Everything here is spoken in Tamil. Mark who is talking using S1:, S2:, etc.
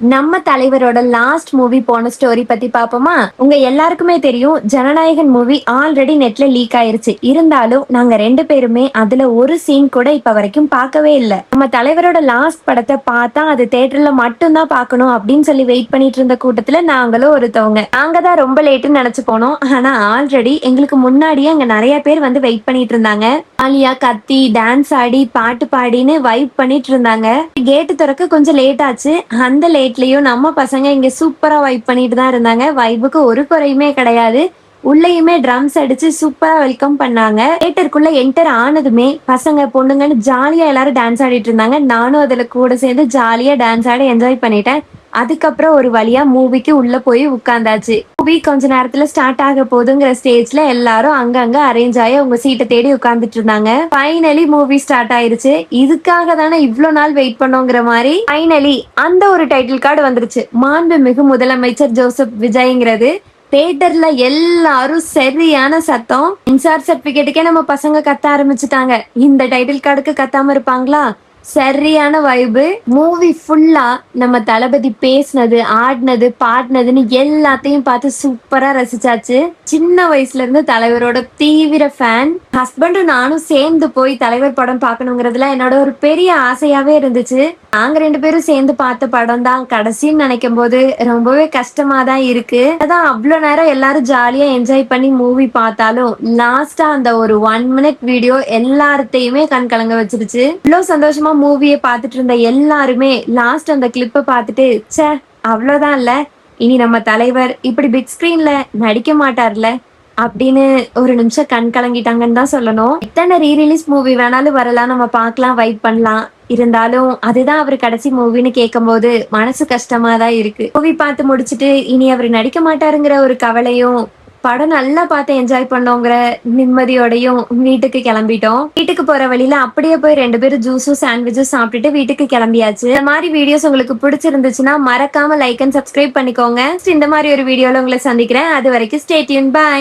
S1: நம்ம தலைவரோட லாஸ்ட் மூவி போன ஸ்டோரி பத்தி பாப்போமா? உங்க எல்லாருக்குமே தெரியும், ஜனநாயகன் மூவி ஆல்ரெடி நெட்ல லீக் ஆயிருச்சு. இருந்தாலும் நாங்க 2 பேருமே அதுல ஒரு சீன் கூட இப்ப வரைக்கும் பார்க்கவே இல்ல. நம்ம தலைவரோட லாஸ்ட் படத்தை பார்த்தா அது தியேட்டர்ல மட்டும் தான் பார்க்கணும் அப்படின்னு சொல்லி வெயிட் பண்ணிட்டு இருந்த கூட்டத்துல நாங்களும் ஒருத்தவங்க. நாங்க தான் ரொம்ப லேட்டுன்னு நினைச்சு போனோம். ஆனா ஆல்ரெடி எங்களுக்கு முன்னாடியே அங்க நிறைய பேர் வந்து வெயிட் பண்ணிட்டு இருந்தாங்க. ஆலியா கத்தி டான்ஸ் ஆடி பாட்டு பாடின்னு வைப் பண்ணிட்டு இருந்தாங்க. கேட்டு திறக்க கொஞ்சம் லேட் ஆச்சு. அந்த லேட்லயும் நம்ம பசங்க இங்க சூப்பரா வைப் பண்ணிட்டு தான் இருந்தாங்க. வைபுக்கு ஒரு குறையுமே கிடையாது. உள்ளயுமே ட்ரம்ஸ் அடிச்சு சூப்பரா வெல்கம் பண்ணாங்க. தியேட்டருக்குள்ள என்டர் ஆனதுமே பசங்க பொண்ணுங்கன்னு ஜாலியா எல்லாரும் டான்ஸ் ஆடிட்டு இருந்தாங்க. நானும் அதுல கூட சேர்ந்து ஜாலியா டான்ஸ் ஆடி என்ஜாய் பண்ணிட்டேன். அதுக்கப்புறம் ஒரு வழியா மூவிக்கு உள்ள போய் உட்கார்ந்தாச்சு. மூவி கொஞ்ச நேரத்துல ஸ்டார்ட் ஆக போதுங்கிற ஸ்டேஜ்ல எல்லாரும் அங்கங்க அரேஞ்ச் ஆகி உங்க சீட்டை தேடி உட்கார்ந்துட்டு இருந்தாங்க. ஃபைனலி மூவி ஸ்டார்ட் ஆயிருச்சு. இதுக்காக தானே இவ்ளோ நாள் வெயிட் பண்ணோங்கிற மாதிரி ஃபைனலி அந்த ஒரு டைட்டில் கார்டு வந்துருச்சு. மாண்புமிகு முதலமைச்சர் ஜோசப் விஜய்ங்கிறது. தியேட்டர்ல எல்லாரும் சரியான சத்தம். இன்சார் சர்டிபிகேட்டுக்கே நம்ம பசங்க கத்த ஆரம்பிச்சுட்டாங்க. இந்த டைட்டில் கார்டுக்கு கத்தாம இருப்பாங்களா? சரியான வைபு. மூவி ஃபுல்லா நம்ம தளபதி பேசினது, ஆடினது, பாடினதுன்னு எல்லாத்தையும் பார்த்து சூப்பரா ரசிச்சாச்சு. சின்ன வயசுல இருந்து தலைவரோட தீவிர ஃபேன். ஹஸ்பண்டும் நானும் சேர்ந்து போய் தலைவர் படம் பார்க்கணுங்கிறதுல என்னோட ஒரு பெரிய ஆசையாவே இருந்துச்சு. நாங்க 2 பேரும் சேர்ந்து பார்த்த படம் தான் கடைசின்னு நினைக்கும் போது ரொம்பவே கஷ்டமா தான் இருக்கு. அதான் அவ்வளவு நேரம் எல்லாரும் ஜாலியா என்ஜாய் பண்ணி மூவி பார்த்தாலும் லாஸ்டா அந்த ஒரு 1 மினிட் வீடியோ எல்லார்த்தையுமே கண் கலங்க வச்சிருச்சு. இவ்வளவு சந்தோஷமா மூவியை பார்த்துட்டு இருந்த எல்லாருமே லாஸ்ட் அந்த கிளிப்பை பார்த்துட்டு ச்சே அவ்வளவுதான் இல்ல, இனி நம்ம தலைவர் இப்படி பிக் ஸ்கிரீன்ல நடிக்க மாட்டார்ல அப்படின்னு ஒரு நிமிஷம் கண் கலங்கிட்டாங்கன்னு தான் சொல்லணும். எத்தனை ரீரிலீஸ் மூவி வேணாலும் வரலாம், நம்ம பார்க்கலாம், வைப் பண்ணலாம். இருந்தாலும் அதுதான் அவர் கடைசி மூவின்னு கேட்கும் போது மனசு கஷ்டமா தான் இருக்கு. மூவி பார்த்து முடிச்சுட்டு இனி அவர் நடிக்க மாட்டாருங்கிற ஒரு கவலையும், படம் நல்லா பார்த்து என்ஜாய் பண்ணோங்கிற நிம்மதியோடையும் வீட்டுக்கு கிளம்பிட்டோம். வீட்டுக்கு போற வழியில அப்படியே போய் 2 பேரும் ஜூஸும் சாண்ட்விச்சும் சாப்பிட்டுட்டு வீட்டுக்கு கிளம்பியாச்சு. இந்த மாதிரி வீடியோஸ் உங்களுக்கு பிடிச்சிருந்துச்சுன்னா மறக்காம லைக் அண்ட் சப்ஸ்கிரைப் பண்ணிக்கோங்க. இந்த மாதிரி ஒரு வீடியோல உங்களை சந்திக்கிறேன். அது வரைக்கும் ஸ்டே டியூன். பை.